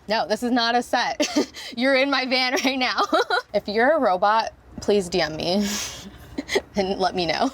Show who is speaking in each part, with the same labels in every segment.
Speaker 1: No, this is not a set. You're in my van right now. If you're a robot, please DM me and let me know.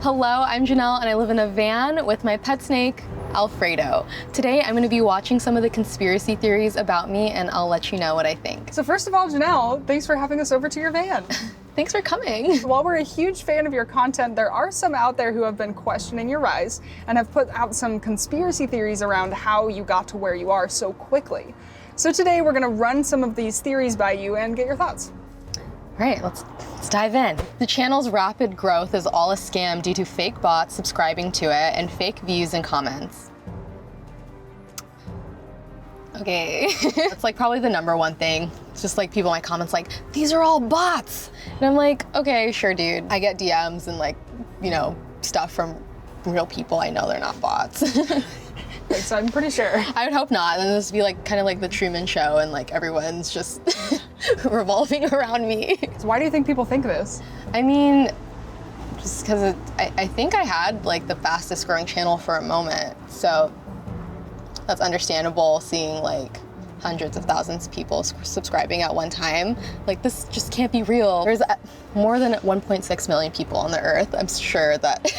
Speaker 1: Hello, I'm Jennelle and I live in a van with my pet snake, Alfredo. Today I'm gonna be watching some of the conspiracy theories about me and I'll let you know what I think.
Speaker 2: So first of all, Jennelle, thanks for having us over to your van.
Speaker 1: Thanks for coming.
Speaker 2: While we're a huge fan of your content, there are some out there who have been questioning your rise and have put out some conspiracy theories around how you got to where you are so quickly. So today we're gonna run some of these theories by you and get your thoughts.
Speaker 1: All right, let's dive in. The channel's rapid growth is all a scam due to fake bots subscribing to it and fake views and comments. Okay, that's like probably the #1 thing. It's just like people in my comments like, these are all bots. And I'm like, okay, sure, dude. I get DMs and like, you know, stuff from real people. I know they're not bots.
Speaker 2: So I'm pretty sure.
Speaker 1: I would hope not. And this would be like kind of like the Truman Show and like everyone's just revolving around me.
Speaker 2: So why do you think people think this?
Speaker 1: I mean, just because I think I had like the fastest growing channel for a moment. So that's understandable seeing like hundreds of thousands of people subscribing at one time. Like this just can't be real. There's more than 1.6 million people on the earth. I'm sure that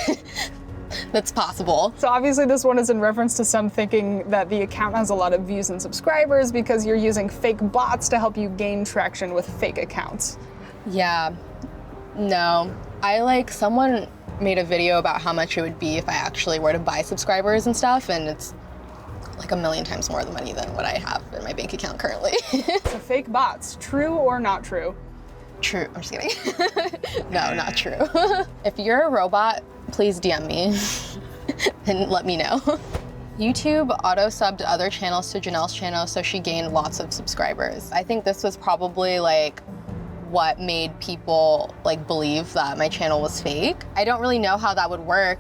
Speaker 1: that's possible.
Speaker 2: So obviously this one is in reference to some thinking that the account has a lot of views and subscribers because you're using fake bots to help you gain traction with fake accounts.
Speaker 1: Yeah, no. Someone made a video about how much it would be if I actually were to buy subscribers and stuff, and it's like 1 million times more the money than what I have in my bank account currently.
Speaker 2: So fake bots, true or not true?
Speaker 1: True, I'm just kidding. No, not true. If you're a robot, please DM me and let me know. YouTube auto-subbed other channels to Jennelle's channel so she gained lots of subscribers. I think this was probably like what made people like believe that my channel was fake. I don't really know how that would work.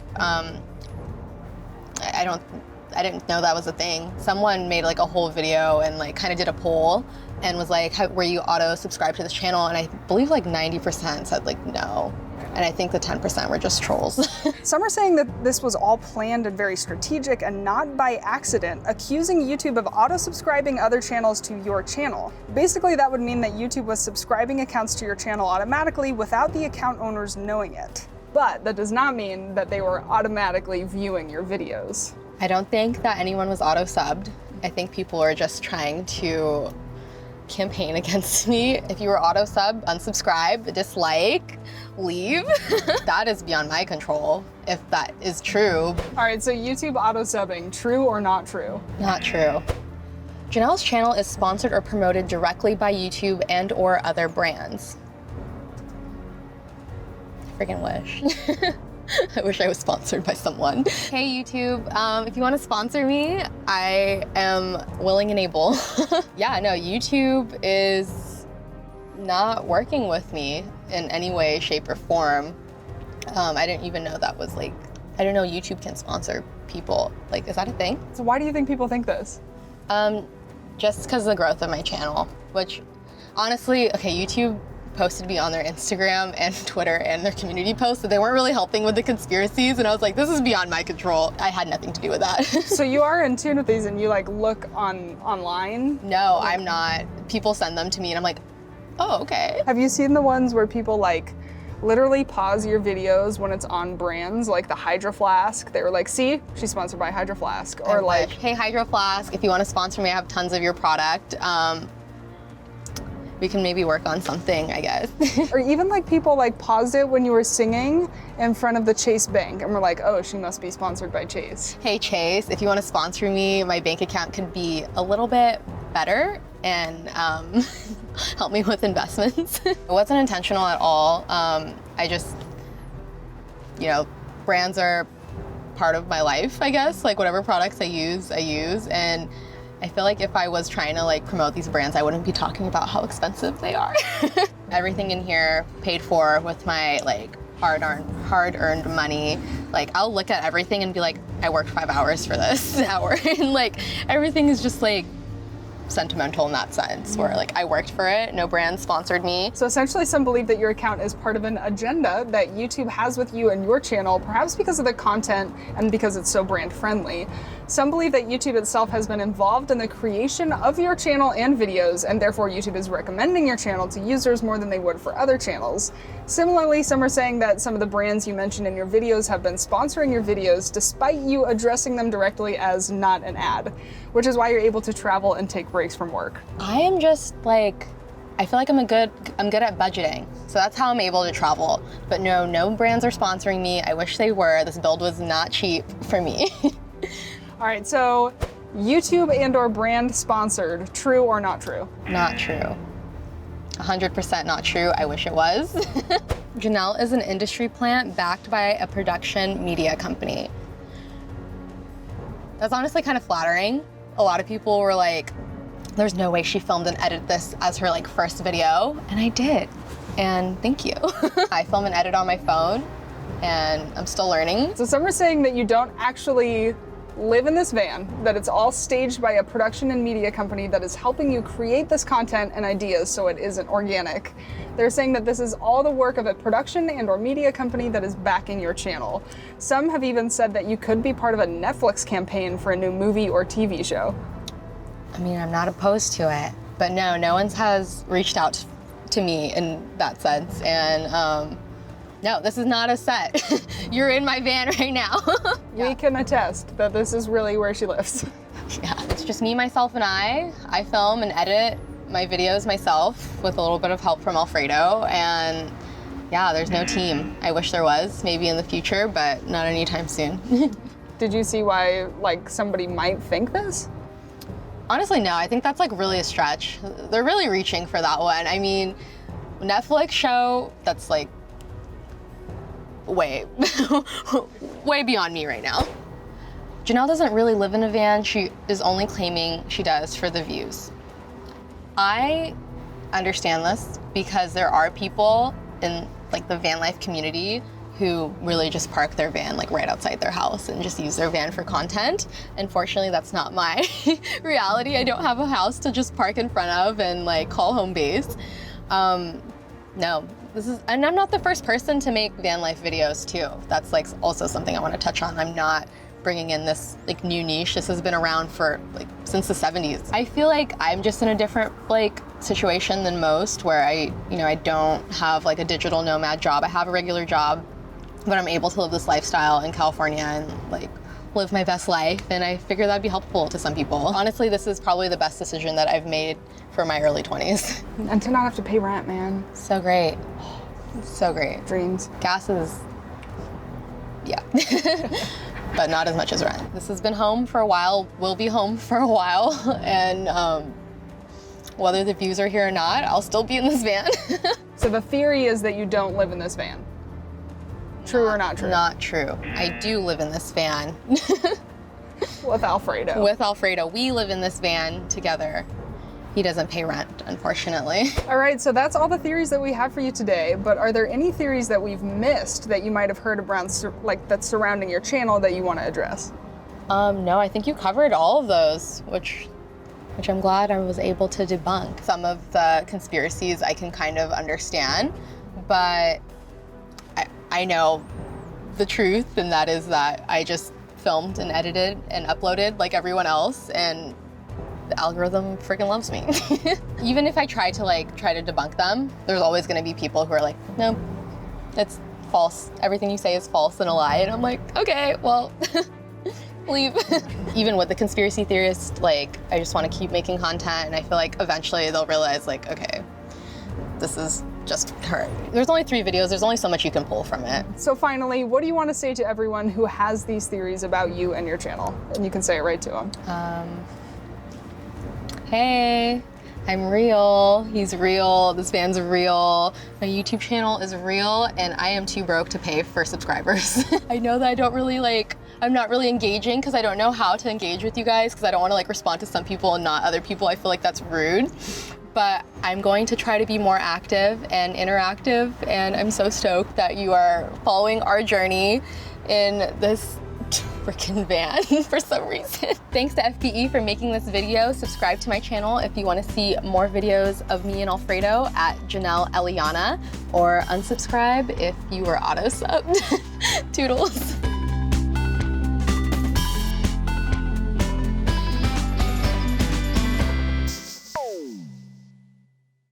Speaker 1: I didn't know that was a thing. Someone made like a whole video and like kind of did a poll and was like, were you auto-subscribed to this channel? And I believe like 90% said like no. And I think the 10% were just trolls.
Speaker 2: Some are saying that this was all planned and very strategic and not by accident, accusing YouTube of auto-subscribing other channels to your channel. Basically, that would mean that YouTube was subscribing accounts to your channel automatically without the account owners knowing it. But that does not mean that they were automatically viewing your videos.
Speaker 1: I don't think that anyone was auto-subbed. I think people are just trying to campaign against me. If you were auto-sub, unsubscribe, dislike, leave. That is beyond my control, if that is true.
Speaker 2: All right, so YouTube auto-subbing, true or not true?
Speaker 1: Not true. Jennelle's channel is sponsored or promoted directly by YouTube and or other brands. I freaking wish. I wish I was sponsored by someone. Hey YouTube, if you want to sponsor me, I am willing and able. Yeah, no, YouTube is not working with me in any way, shape, or form. I didn't even know that was like, I didn't know YouTube can sponsor people. Like, is that a thing?
Speaker 2: So why do you think people think this?
Speaker 1: Just because of the growth of my channel, which honestly, okay, YouTube posted me on their Instagram and Twitter and their community posts, so they weren't really helping with the conspiracies, and I was like, this is beyond my control. I had nothing to do with that.
Speaker 2: So you are in tune with these and you like look online?
Speaker 1: No, I'm not. People send them to me and I'm like, oh, okay.
Speaker 2: Have you seen the ones where people like literally pause your videos when it's on brands, like the Hydro Flask? They were like, see, she's sponsored by Hydro Flask. Or like,
Speaker 1: hey, Hydro Flask, if you want to sponsor me, I have tons of your product. We can maybe work on something, I guess.
Speaker 2: Or even like people like paused it when you were singing in front of the Chase Bank and we're like, oh, she must be sponsored by Chase.
Speaker 1: Hey Chase, if you want to sponsor me, my bank account could be a little bit better and help me with investments. It wasn't intentional at all. I just, you know, brands are part of my life, I guess. Like whatever products I use. And I feel like if I was trying to like promote these brands, I wouldn't be talking about how expensive they are. Everything in here paid for with my like hard-earned money. Like I'll look at everything and be like, I worked 5 hours for this hour. And like everything is just like sentimental in that sense, where like I worked for it, no brand sponsored me.
Speaker 2: So essentially some believe that your account is part of an agenda that YouTube has with you and your channel, perhaps because of the content and because it's so brand friendly. Some believe that YouTube itself has been involved in the creation of your channel and videos, and therefore YouTube is recommending your channel to users more than they would for other channels. Similarly, some are saying that some of the brands you mentioned in your videos have been sponsoring your videos despite you addressing them directly as not an ad, which is why you're able to travel and take breaks from work.
Speaker 1: I am just like, I feel like I'm good at budgeting. So that's how I'm able to travel. But no brands are sponsoring me. I wish they were. This build was not cheap for me.
Speaker 2: All right, so YouTube and/or brand sponsored, true or not true?
Speaker 1: Not true. 100% not true. I wish it was. Jennelle is an industry plant backed by a production media company. That's honestly kind of flattering. A lot of people were like, there's no way she filmed and edited this as her like first video, and I did. And thank you. I film and edit on my phone, and I'm still learning.
Speaker 2: So some are saying that you don't actually live in this van, that it's all staged by a production and media company that is helping you create this content and ideas so it isn't organic. They're saying that this is all the work of a production and/or media company that is backing your channel. Some have even said that you could be part of a Netflix campaign for a new movie or TV show.
Speaker 1: I mean, I'm not opposed to it, but no one has reached out to me in that sense. And no, this is not a set. You're in my van right now.
Speaker 2: We can attest that this is really where she lives.
Speaker 1: Yeah, it's just me, myself, and I. I film and edit my videos myself with a little bit of help from Alfredo, and yeah, there's no team. I wish there was, maybe in the future, but not anytime soon.
Speaker 2: Did you see why like somebody might think this?
Speaker 1: Honestly, no, I think that's like really a stretch. They're really reaching for that one. I mean, Netflix show, that's like way beyond me right now. Jennelle doesn't really live in a van. She is only claiming she does for the views. I understand this because there are people in like the van life community who really just park their van like right outside their house and just use their van for content. Unfortunately, that's not my reality. I don't have a house to just park in front of and like call home base. No, and I'm not the first person to make van life videos too. That's like also something I want to touch on. I'm not bringing in this like new niche. This has been around for like since the 70s. I feel like I'm just in a different like situation than most, where I don't have like a digital nomad job. I have a regular job, but I'm able to live this lifestyle in California and like live my best life, and I figure that'd be helpful to some people. Honestly, this is probably the best decision that I've made for my early 20s.
Speaker 2: And to not have to pay rent, man.
Speaker 1: So great. So great.
Speaker 2: Dreams.
Speaker 1: Gas is, yeah. But not as much as rent. This has been home for a while, will be home for a while, and whether the views are here or not, I'll still be in this van.
Speaker 2: So the theory is that you don't live in this van. True or not true?
Speaker 1: Not true. I do live in this van.
Speaker 2: With Alfredo.
Speaker 1: With Alfredo. We live in this van together. He doesn't pay rent, unfortunately.
Speaker 2: All right, so that's all the theories that we have for you today, but are there any theories that we've missed that you might have heard around, like that's surrounding your channel that you want to address?
Speaker 1: No, I think you covered all of those, which I'm glad I was able to debunk. Some of the conspiracies I can kind of understand, but I know the truth, and that is that I just filmed and edited and uploaded like everyone else, and the algorithm freaking loves me. Even if I try to debunk them, there's always gonna be people who are like, no, it's false. Everything you say is false and a lie. And I'm like, okay, well, leave. Even with the conspiracy theorists, like, I just wanna keep making content, and I feel like eventually they'll realize like, okay, this is just her. There's only 3 videos, there's only so much you can pull from it.
Speaker 2: So finally, what do you want to say to everyone who has these theories about you and your channel? And you can say it right to them.
Speaker 1: Hey, I'm real, he's real, this van's real, my YouTube channel is real, and I am too broke to pay for subscribers. I know that I'm not really engaging because I don't know how to engage with you guys, because I don't want to like respond to some people and not other people. I feel like that's rude. But I'm going to try to be more active and interactive, and I'm so stoked that you are following our journey in this freaking van for some reason. Thanks to FPE for making this video. Subscribe to my channel if you want to see more videos of me and Alfredo at Jennelle Eliana, or unsubscribe if you were auto-subbed. Toodles.